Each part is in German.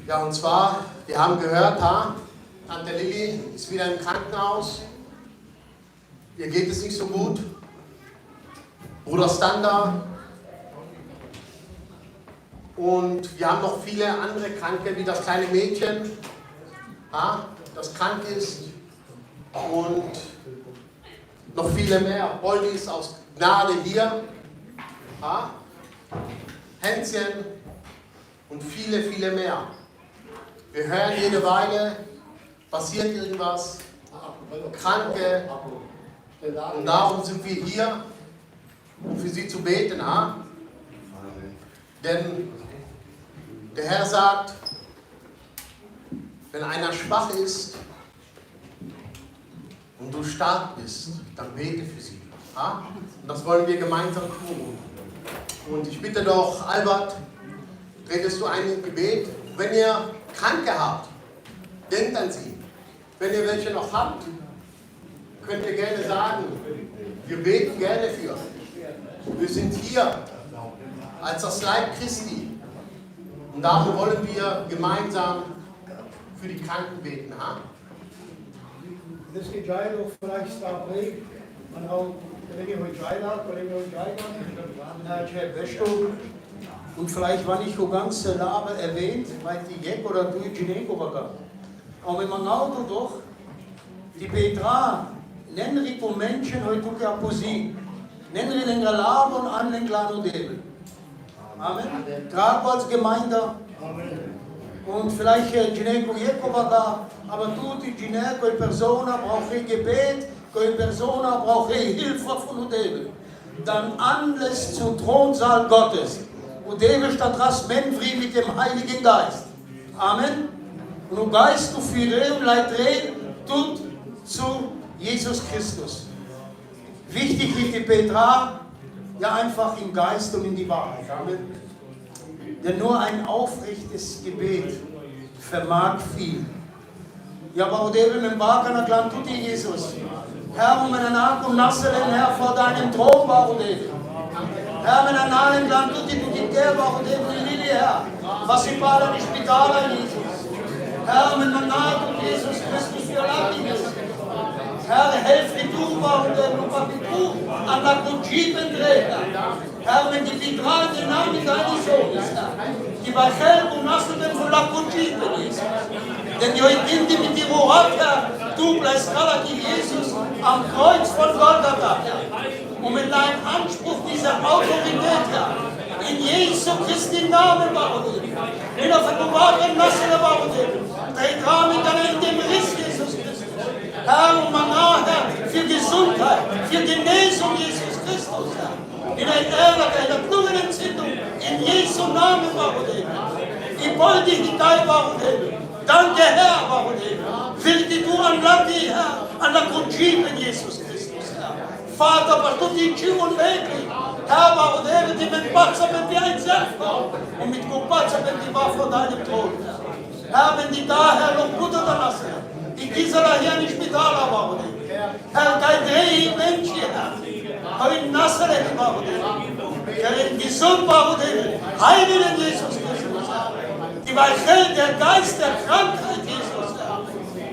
Ja, und zwar, wir haben gehört, Tante Lilly ist wieder im Krankenhaus. Ihr geht es nicht so gut. Bruder Standa. Und wir haben noch viele andere Kranke, wie das kleine Mädchen, das krank ist. Und noch viele mehr. Polly ist aus Gnade hier. Hänschen und viele, viele mehr. Wir hören jede Weile, passiert irgendwas, Kranke. Und darum sind wir hier, um für sie zu beten. Denn der Herr sagt, wenn einer schwach ist und du stark bist, dann bete für sie. Und das wollen wir gemeinsam tun. Und ich bitte doch, Albert, redest du ein Gebet? Wenn ihr Kranke habt, denkt an sie. Wenn ihr welche noch habt, könnt ihr gerne sagen, wir beten gerne für euch. Wir sind hier als das Leib Christi. Und darum wollen wir gemeinsam für die Kranken beten. Ha? Das geht ja auch vielleicht da prägt. Man auch, wenn ihr heute Jailat, und vielleicht war nicht so ganz Lage erwähnt, weil die Jek oder du Gineco war. Aber wenn man auch doch, die Petra, nennen wir Menschen heute ja Poesie, nennen wir den Galab und an den Klano Debel. Amen. Gerade als Gemeinde. Und vielleicht Gineco Jeko war da, aber du, die Gineco, die Person braucht Gebet, die Person braucht Hilfe von Udebel. Dann anlässt zum Thronsaal Gottes. Und Udebel statt Rasmenfri mit dem Heiligen Geist. Amen. Und du Geist, du führe und leitre, tut zu Jesus Christus. Wichtig ist die Petra, ja einfach im Geist und in die Wahrheit. Amen. Denn nur ein aufrechtes Gebet vermag viel. Ja, aber Udebel mit dem Bakan erklärt, tut dir Jesus. Herr, um einen Ark und Nasselen, Herr, vor deinem Thron war Udebel. Herr, mit einem Namen, dann tut die Gelb, war Udebel, Lilie, Herr. Was ich war, nicht Spitaler, Jesus. Herr, mit einem Namen, Jesus Christus, für Latinus. Herr, helf die du, war Udebel, und was du an der Kutschiben dreht. Herr, wenn die Petra den Namen deines Sohnes, die bei Gelb und Nasselen von der Kutschiben ist. Denn die Kinder mit dem Ort, Herr, du bleibst die Jesus am Kreuz von Golgatha, Herr. Und mit deinem Anspruch dieser Autorität, Herr, in Jesu Christi Namen, Baruch, in der Verwahrung Nassele, Baruch, dreht Rahmen dann in dem Riss, Jesus Christus. Herr, und Mana, Herr, für Gesundheit, für Genesung, Jesus Christus, Herr. In der Ehrlichkeit, in der Lungenentzündung, in Jesu Namen, Baruch. Ich wollte dich nicht Baruch. Danke, Herr, Baruch. Wirke du an Lati, Herr, an der Kutschiben, Jesus Christus, Herr. Vater, was du die Tür und Weg, Herr, Baruch, die mit Patzer, wenn wir ein Selbstbau, und mit Kupatzer, wenn die war vor deinem Thron, Herr. Herr, wenn die da, Herr, noch Bruder da lassen, ich gieße da hier nicht mit Allah, Baruch. Herr, kein Dreh, Mensch, Herr. Heute Nasser, Baruch. Herr, gesund, Baruch, heiligen Jesus Christus, Herr. Die Weichel, der Geist der Krankheit, Jesus, Herr.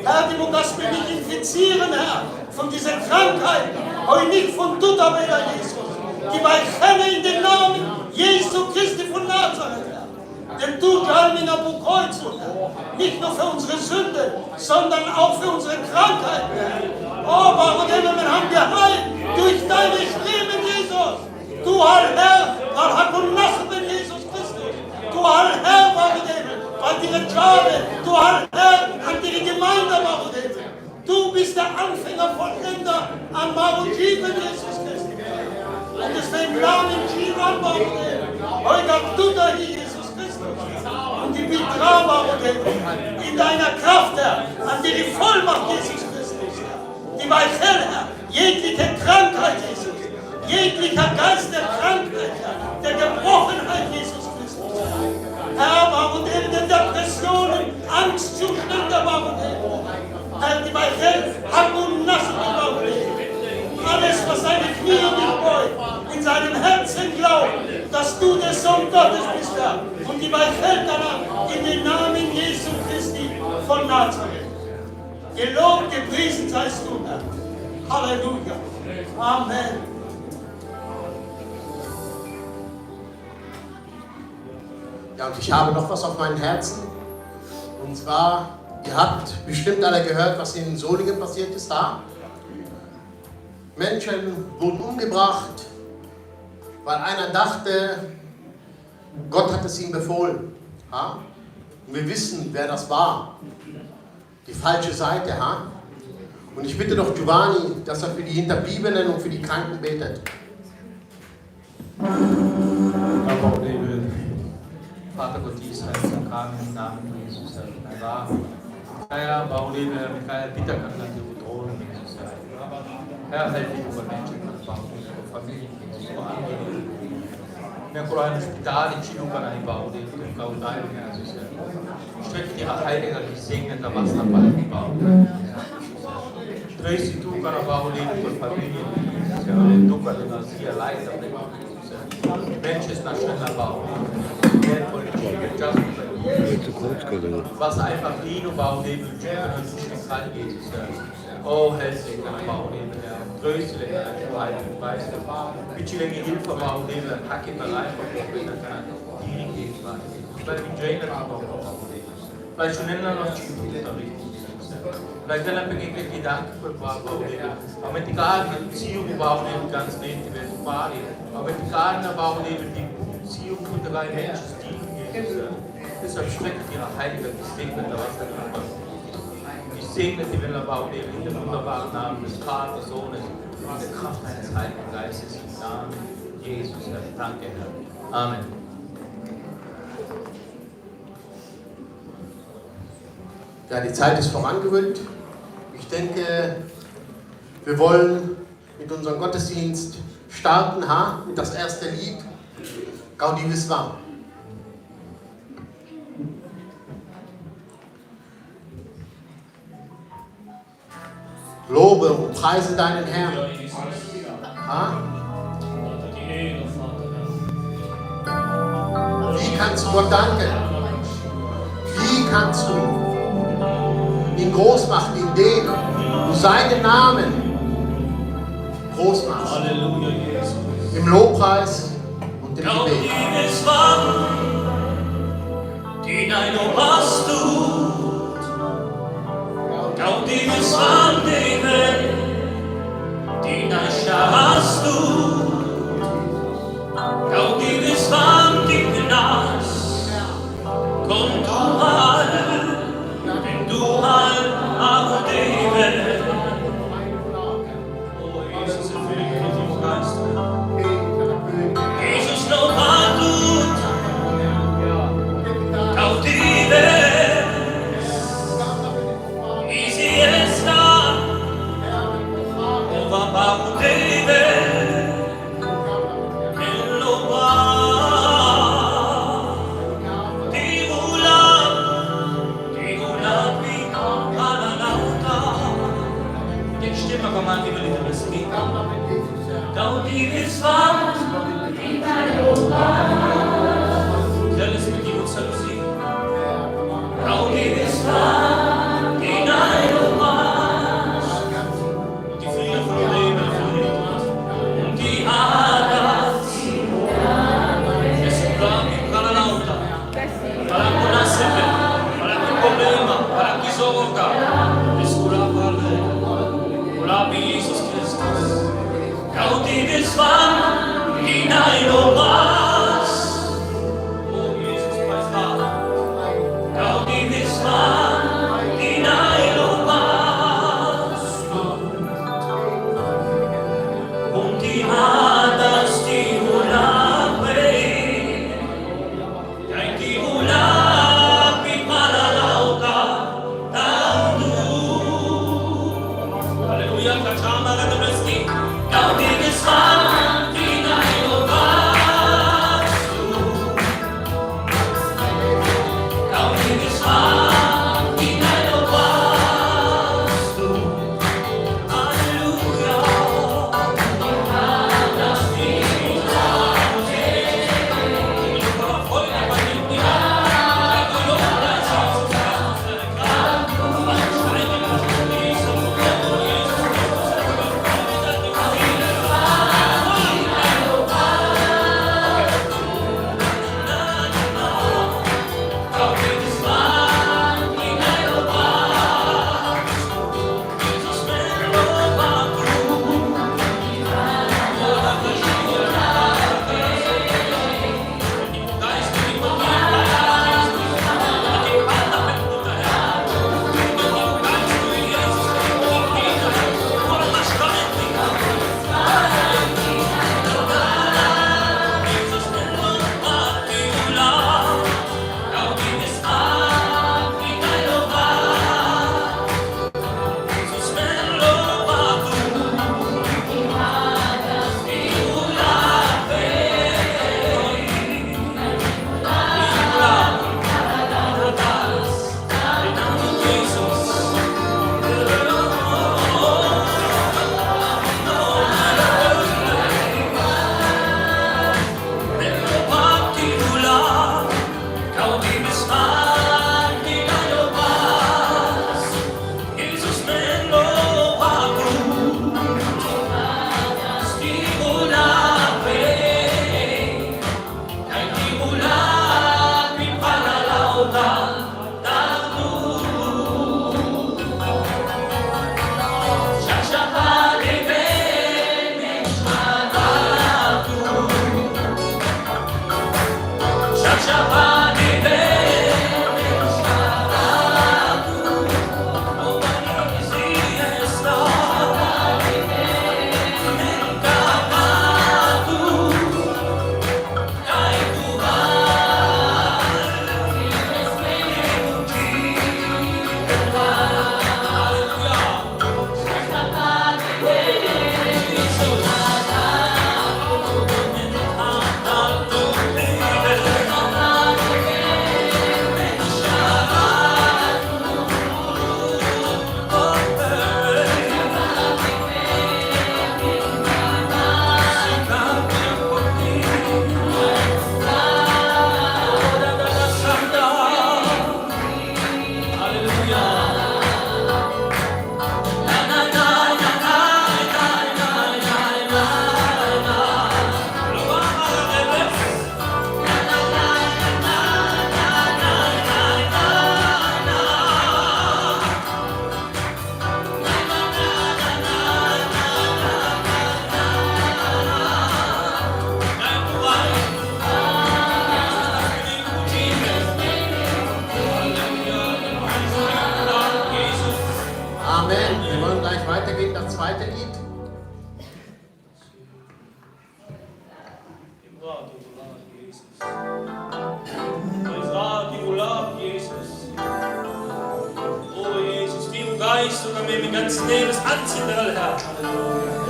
Herr, die muss das mich nicht infizieren, Herr, von dieser Krankheit, heute nicht von Tutabela, Jesus. Die Weichel in den Namen Jesu Christi von Nazareth, Herr. Denn du, Galmina Bukreuzung, Herr, nicht nur für unsere Sünde, sondern auch für unsere Krankheit, Herr. Oh, Baruch, wir haben geheilt durch deine Streben, Jesus. Du, Herr, Barhakunasse, Jesus Christus. Du, Herr, Baruch, an die Reklame, du Herr, an die Gemeinde, Baruch. Du bist der Anfänger, Vollender an Baruch, Jesus Christus. Und deswegen Namen Jivan, Baruch. Heute tut er hier, Jesus Christus. Und die Petra, Baruch, in deiner Kraft, Herr, an die Vollmacht, Jesus Christus. Die Weichel, Herr, jegliche Krankheit, Jesus. Jeglicher Geist der Krankheit, Herr, der Gebrochenheit, Jesus Christus. Herr, Baruch, den Depressionen, Angstzustände, Baruch. Herr, die Weichel, Hakun Nassen, Baruch. Alles, was seine Knie nicht beugt, in seinem Herzen glaubt, dass du der Sohn Gottes bist, Herr. Und die Weichel danach in den Namen Jesu Christi von Nazareth. Gelobt, gepriesen seist du, Herr. Halleluja. Amen. Ja, und ich habe noch was auf meinem Herzen. Und zwar, ihr habt bestimmt alle gehört, was in Solingen passiert ist da. Menschen wurden umgebracht, weil einer dachte, Gott hat es ihm befohlen. Ha? Und wir wissen, wer das war. Die falsche Seite. Ha? Und ich bitte doch Giovanni, dass er für die Hinterbliebenen und für die Kranken betet. Vater Gott Israel, kam im Namen Jesus, Herr. Herr, Baulebe, Michael, bitte kann dann die Bedrohung, Jesus, Herr, helfe die Menschen, Familien, Jesus, vor allem. Mehr Koran, Spital, in Chilukan, ein Baulebe, im Kaudai, Jesus, strecke die Heilige, gesegnete Wasser bei dem Baulebe. Strecke die Tukar, Baulebe, für Familien, Jesus, Tukar, den Asia, Leiter, Jesus, Mensch ist nach schneller Baulebe. Just Zu kurz gegangen. Was einfach Lino Bauleben und Schal Jesus. Oh, herzlich Bauleben, Herr. Größte Herr, du Heiligen Geist. Bitte länger Hilfe Bauleben, Hacke bereit, die Gegenwart. Weil die Jane auch weil schon immer noch die Unterricht. Weil dann habe ich einen Gedanken für Bauleben. Aber mit den Garten, die Beziehung Bauleben ganz nett, die werden fahren. Aber mit den Garten Bauleben, die Beziehung von drei Menschen, die Jesus. Deshalb schmeckt ihre Heilige, gesegnete Wasser. Ich segne die Welle Bauleben in dem wunderbaren Namen des Vaters, Sohnes und der Kraft deines Heiligen Geistes. Im Namen Jesus, Herr. Danke, Herr. Amen. Ja, die Zeit ist vorangerückt. Ich denke, wir wollen mit unserem Gottesdienst starten, mit das erste Lied, Gaudi Visvam. Lobe und preise deinen Herrn. Wie kannst du Gott danken? Wie kannst du ihn groß machen, indem du seinen Namen groß machst? Halleluja, Jesus. Im Lobpreis und im Gebet. Jesus lo vadut, cautive, easy esta, ova baudeve, lo va, divula, ananauta, che stimme comandi per il vestito. Gaudi Visvam, Zelis mit ihm und Zelusi. Gaudi Visvam, die Friede von Leben und die Adas. Es ist klar, wie Kananauta. Para conoscere, para tu problema, para tu soga. Es cura para cura Jesus Christus. Gaudi Visvam, oh Jesus, preis Vater. Gaudi Visvam, und die Hadas, die Ulape, dein die Ulape, Malalauta, Halleluja, Kachama, Redoreski, Gaudi Visvam, weitergeht. Oh Jesus, die Geist und mir mein ganzes Leben anzünden, Herr.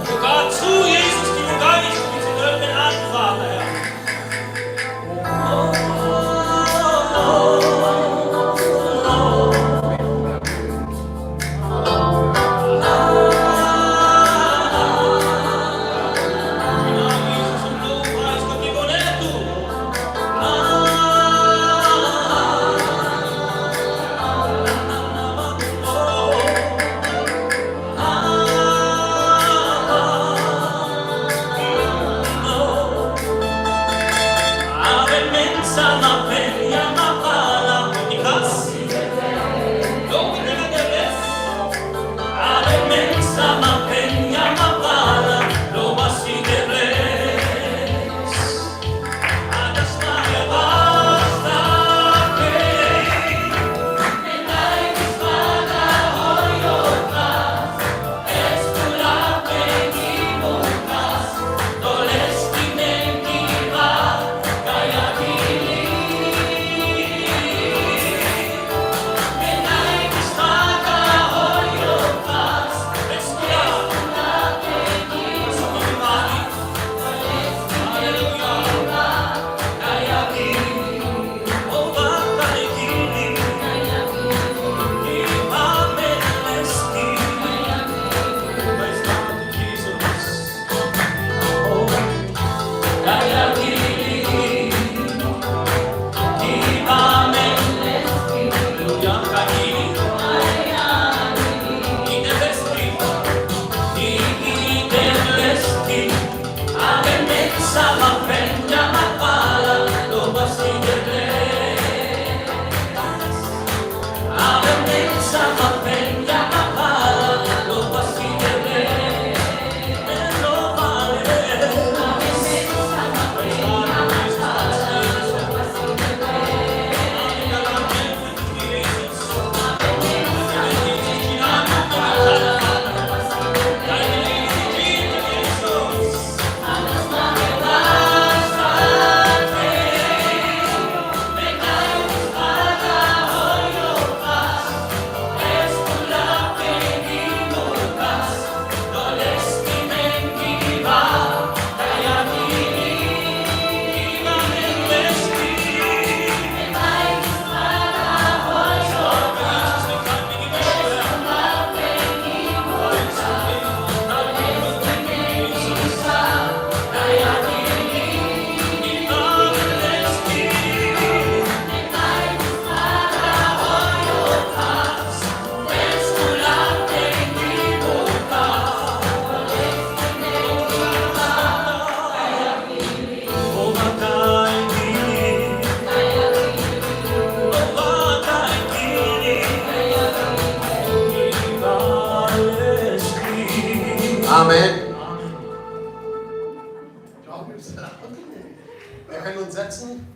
Sogar zu Jesus, die Geist, die sie dürfen anfahren, Herr. Amen. Wir können uns setzen.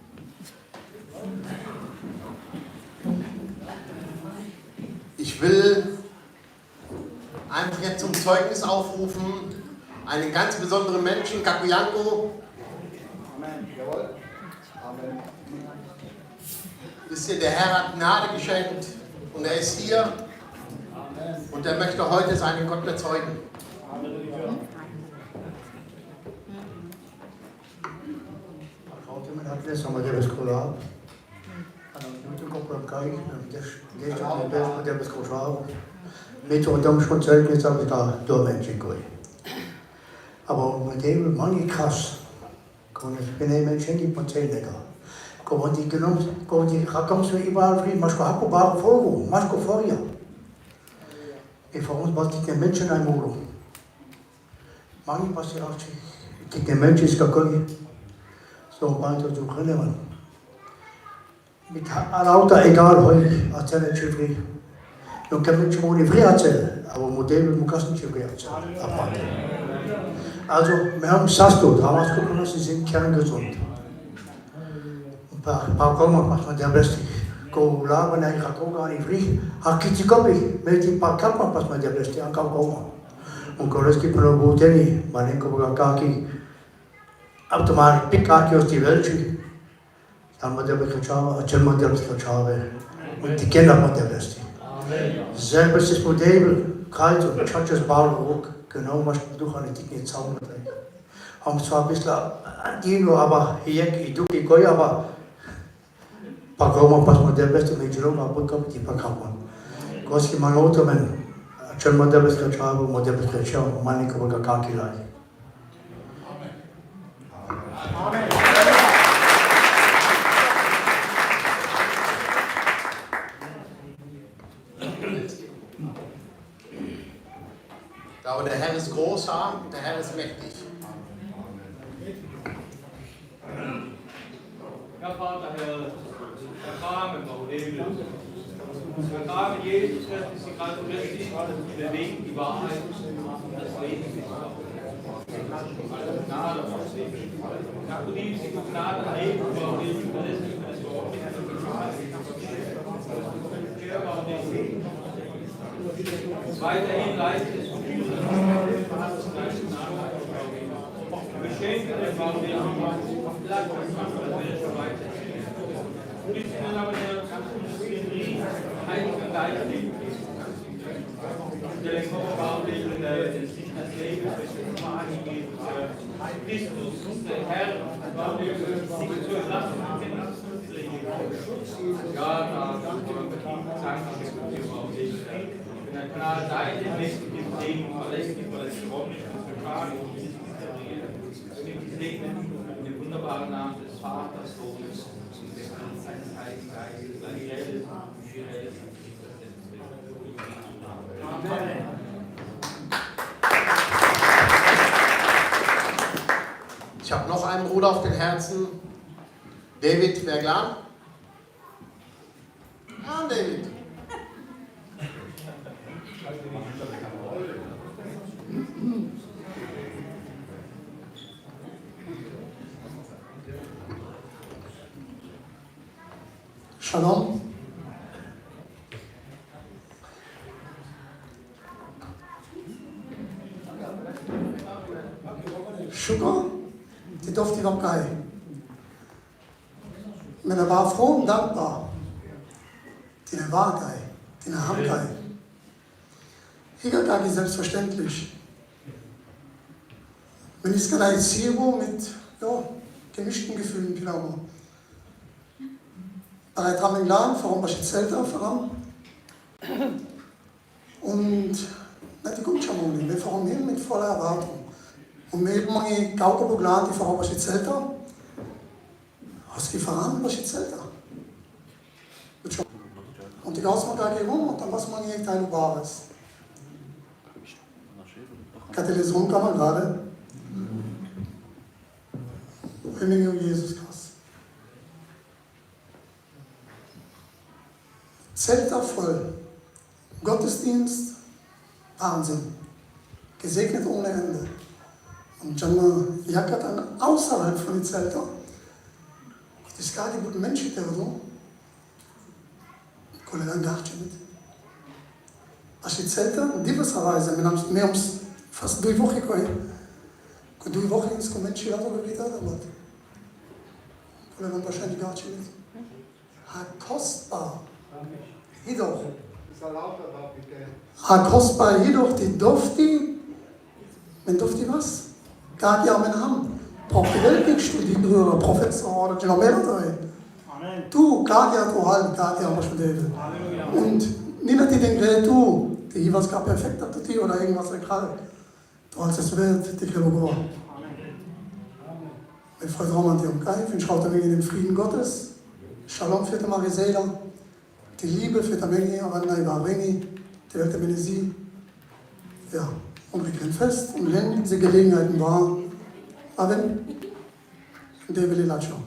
Ich will einfach jetzt zum Zeugnis aufrufen, einen ganz besonderen Menschen, Kakuyanko. Amen. Jawohl. Amen. Wisst ihr, der Herr hat Gnade geschenkt und er ist hier. Amen. Und er möchte heute seinen Gott bezeugen. Aber met heel mange kras kon ik binnen mensen die potje lekker. Kom die genoemd, kom die rakam zo iemand vriend, maar schap op haar voor, maar schap voor je. En voor ons was die mensen een moeder. Mange passeratie, die mensen is gekomen. Zo bang dat ook relevant. Met lauter egal heute erzählen Chifri. Nun kann man schon nicht frei erzählen, aber Modell muss man nicht frei erzählen. Also, wir haben Sasto, damals gucken wir, sie sind kerngesund. Ein paar kommen, was man der Beste. Go laben, ich kann gar nicht frei. Hakitikopi, mit ein paar Kappen, was man der Beste, an kann kommen. Un koleski pano budeni, malenko bogakaki, automat pikaki osti velči, tam model kačava, a čel model kačave, un tikena model esti. Selber ist model, kalt und chachas Ballrock, genau was du an die nicht zaum. Haben zwar ein bisschen Dino, aber hier ich duke koi, aber pagoma pas model beste mit Jerome, aber kommt die pagoma. Koski manoto men. Cel model kačava, model kačava, malenko bogakaki lai. Aber der Herr ist groß, der Herr ist mächtig. Ja, Vater, Herr Kramen, Herr Kramen, Jesus Christus, die gerade richtig bewegen, die Wahrheit und das Leben mit Gott. Gnade auf sich. Ja, du liebst die Gnade, Leben, aber nicht alles nicht mehr so. Weiterhin leistet es für diese Geschenke, das war wir Platz, das wäre schon weiter. Und ich bin aber der Heiligen Geist leben. Der Kopfbaulich und das Leben, das Wahrheit geht. Christus, der Herr, war wir sich zu lassen. Ja, da danke für dich. Wenn klar sein, den nächsten Segen verlässlich oder chronisch vertragen und segnen in dem wunderbaren Namen des Vaters, Sohnes und des Heiligen Geistes, seine Rede und die Rede. Amen. Ich habe noch einen Bruder auf dem Herzen. David, wer klar? Ah, David. Shalom. Sugar, die durfte ich noch geil. Men er var fromt dankbar. Den war geil. Den haben geil. Higagagi selbstverständlich. Wenn ich es gerade Zero mit gemischten Gefühlen, glaube ich. Aber ich habe gelernt, warum ich jetzt selten voran. Und nicht die Gutschamoni, wir fahren hin mit voller Erwartung. Und wir haben die Gauke gelernt, warum ich jetzt selten. Hast du voran, was ich jetzt selten. Und die Gauss mal gar rum und dann was man hier Teil Bares. Katalyson kann man gerade. Im Namen Jesus Christus. Zelter voll. Gottesdienst, Wahnsinn. Gesegnet ohne Ende. Und dann jackert dann außerhalb von den Zeltern. Das ist gar die guten Menschen, der so. Kollege Gartschmidt. Als die Zelter, diverserweise, wir haben fast 2 Wochen gekommen. 2 Wochen ins Moment, die haben wir wieder gemacht. Kollege wahrscheinlich Gartschmidt. Kostbar. Jedoch. Kostbar, jedoch, die Dofti, wenn Dofti was? Gar ja, mein Ham. Braucht die Welt nicht studieren, oder Professor, oder genau mehr drin. Du, gar ja, du halt, gar ja, was mit dem. Und niemand die denkt, du, die was gar perfekt hat, die oder irgendwas gerade. Du hast es wert, die Krelogo. Mein Freund Roman, die umgreifen, ich schaue wegen dem Frieden Gottes. Shalom für die Marisela. Die Liebe für die Menge, aber nein, war Rengi, die Welt der Benesi. Ja, und wir können fest und wenn diese Gelegenheiten waren, aber in der will ich lachen.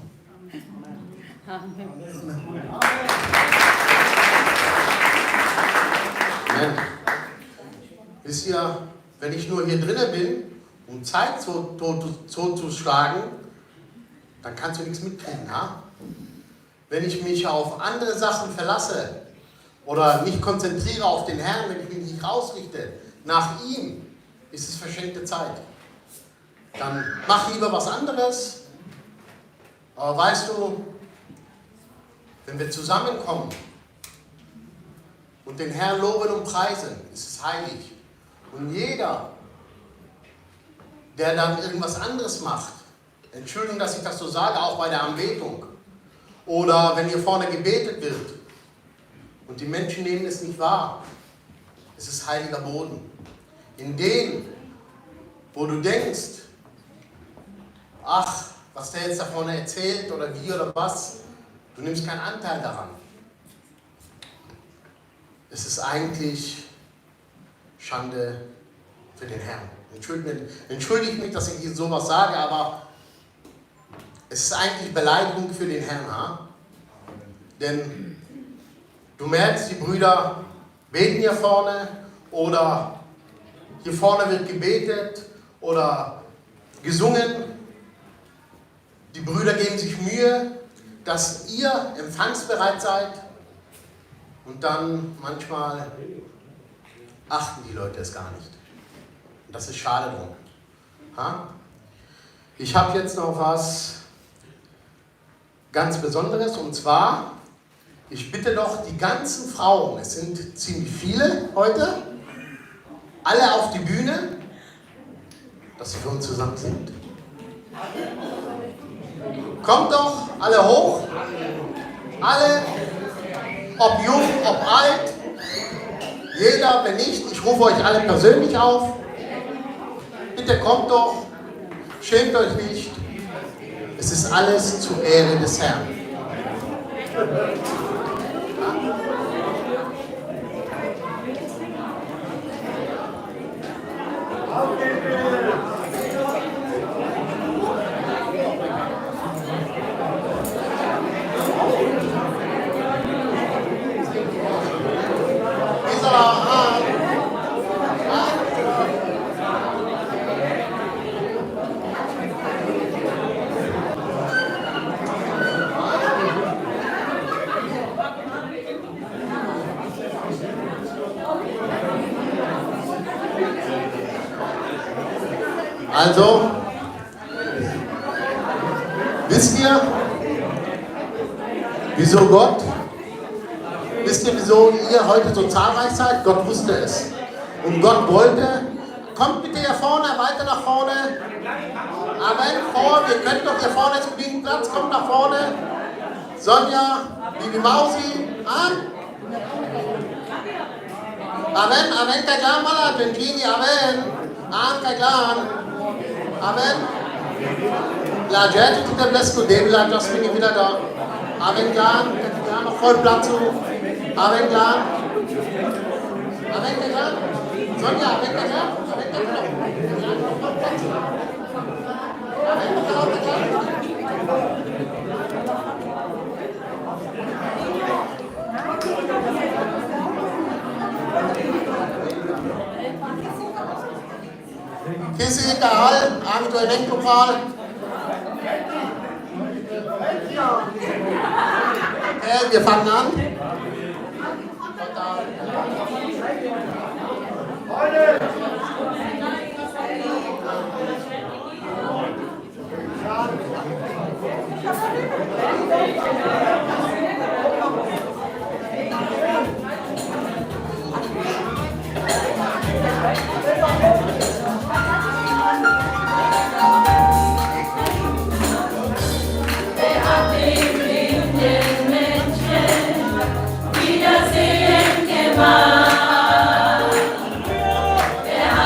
Amen. Amen. Wisst ihr, wenn ich nur hier drinnen bin, um Zeit zu schlagen, dann kannst du nichts mitkriegen. Ja? Wenn ich mich auf andere Sachen verlasse oder nicht konzentriere auf den Herrn, wenn ich mich nicht ausrichte nach ihm, ist es verschenkte Zeit. Dann mach lieber was anderes. Aber weißt du, wenn wir zusammenkommen und den Herrn loben und preisen, ist es heilig. Und jeder, der dann irgendwas anderes macht, Entschuldigung, dass ich das so sage, auch bei der Anbetung, oder wenn hier vorne gebetet wird und die Menschen nehmen es nicht wahr, es ist heiliger Boden. In dem, wo du denkst, ach, was der jetzt da vorne erzählt oder wie oder was, du nimmst keinen Anteil daran. Es ist eigentlich Schande für den Herrn. Entschuldigt mich, dass ich hier sowas sage, aber es ist eigentlich Beleidigung für den Herrn. Ha? Denn du merkst, die Brüder beten hier vorne oder hier vorne wird gebetet oder gesungen. Die Brüder geben sich Mühe, dass ihr empfangsbereit seid und dann manchmal achten die Leute es gar nicht. Und das ist schade drum. Ha? Ich habe jetzt noch was ganz Besonderes und zwar, ich bitte doch die ganzen Frauen, es sind ziemlich viele heute, alle auf die Bühne, dass sie für uns zusammen sind. Kommt doch alle hoch, alle, ob jung, ob alt, jeder, wenn nicht, ich rufe euch alle persönlich auf. Bitte kommt doch, schämt euch nicht. Es ist alles zur Ehre des Herrn. Also, wisst ihr, wieso ihr heute so zahlreich seid? Gott wusste es. Und Gott wollte, kommt bitte hier vorne, weiter nach vorne. Amen, vor, ihr könnt doch hier vorne ist genügend Platz, kommt nach vorne. Sonja, Bibi Mausi, Amen, Amen, kailan mala, Gentini, Amen, kailan. Amen. La gente tutta blessed David la Jasmine wieder da. Amen klar, noch voll Platz zu. Amen klar. Amen klar. Sonja, Amen klar. Amen klar. Amen klar. Kisi egal, Angst oder Denkpokal. Okay, wir fangen an. Der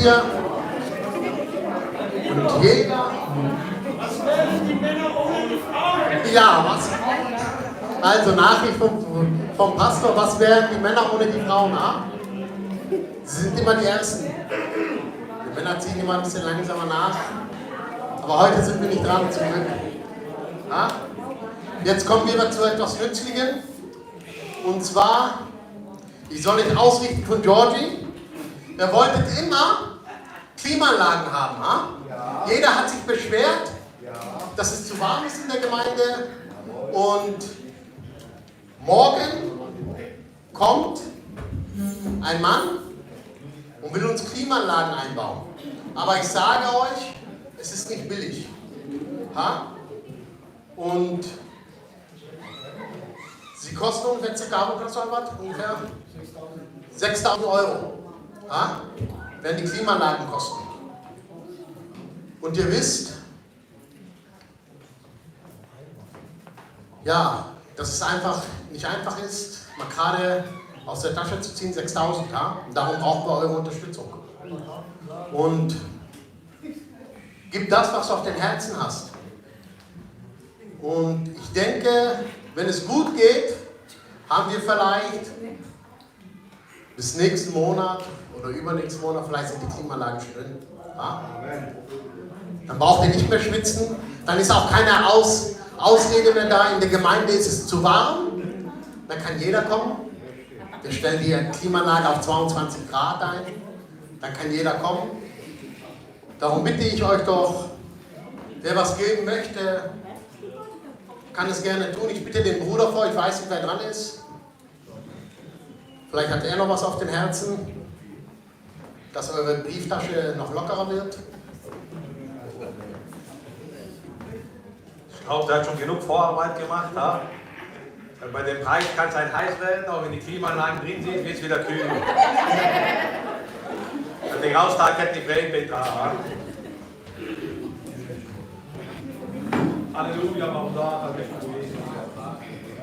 ihr, und jeder, Was werden die Männer ohne die Frauen? ja, was? Also Nachricht vom Pastor, was wären die Männer ohne die Frauen? Sie sind immer die Ersten. Die Männer ziehen immer ein bisschen langsamer nach. Aber heute sind wir nicht dran, zum Glück. Ja? Jetzt kommen wir zu etwas Nützlichem. Und zwar, ich soll es ausrichten von Georgie. Er wollte immer Klimaanlagen haben. Ja? Jeder hat sich beschwert, dass es zu warm ist in der Gemeinde. Und morgen kommt ein Mann und will uns Klimaanlagen einbauen. Aber ich sage euch, es ist nicht billig. Ha? Und sie kosten ungefähr ungefähr 6.000 Euro. Ha? Werden die Klimaanlagen kosten. Und ihr wisst, ja, dass es einfach nicht einfach ist, mal gerade aus der Tasche zu ziehen, 6.000, ja? Und darum brauchen wir eure Unterstützung. Und gib das, was du auf den Herzen hast. Und ich denke, wenn es gut geht, haben wir vielleicht bis nächsten Monat oder übernächsten Monat, vielleicht sind die Klimaanlagen schon drin. Ja? Dann braucht ihr nicht mehr schwitzen, dann ist auch keine Ausrede mehr da, in der Gemeinde ist es zu warm, dann kann jeder kommen. Wir stellen die Klimaanlage auf 22 Grad ein, dann kann jeder kommen. Darum bitte ich euch doch, wer was geben möchte, kann es gerne tun. Ich bitte den Bruder vor, ich weiß nicht, wer dran ist. Vielleicht hat er noch was auf dem Herzen, dass eure Brieftasche noch lockerer wird. Ich glaube, der hat schon genug Vorarbeit gemacht. Ja? Bei dem Preis kann es halt heiß werden, auch wenn die Klimaanlagen drin sind, wird es wieder kühl. Den Raustag hätte ich Welt da. Halleluja, Maulada,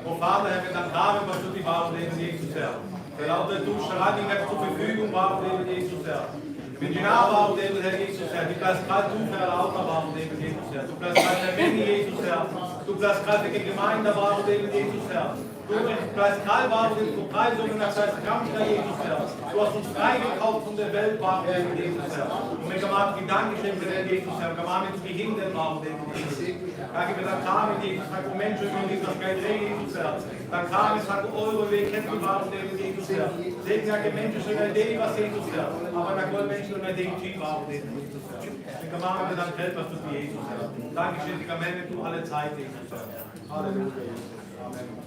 O Vater, Herr, mit deinem Namen, was du die Wahrheit leben, Jesus, Herr. Der laute du Schreibung jetzt zur Verfügung, Wahrheit leben, Jesus, Herr. Mit die Wahrheit leben, Herr Jesus, Herr. Du bleibst gerade du, Herr, lauter Wahrheit leben, Jesus, Herr. Du bleibst gerade der Menge, Jesus, Herr. Du bleibst gerade die Gemeinde, Wahrheit leben, Jesus, Herr. Du bleibst gerade Wahrheit leben, du Preisungen, das heißt Kampf, Herr Jesus, Herr. Du hast uns freigekauft von der Welt, Wahrheit leben, Jesus, Herr. Und wir gemacht Gedanken für den Jesus, Herr. Gemacht mit Gehindern, Wahrheit leben, Jesus. Danke für den Kram, Jesus, Herr. Wo Menschen und das Geld reden, Jesus, Herr. Dann kam es, hat eure Weg, kennt die Wahrheit leben, Jesus, Herr. Segen ja die Menschen schon eine Idee, was Jesus, Herr. Aber dann wollen Menschen schon eine Idee, die Wahrheit leben, Jesus, Herr. Wir gemacht mit deinem Geld, was du für Jesus, Herr. Dankeschön, die Gemeinde, du alle Zeit, Jesus, Herr. Halleluja, Jesus. Amen.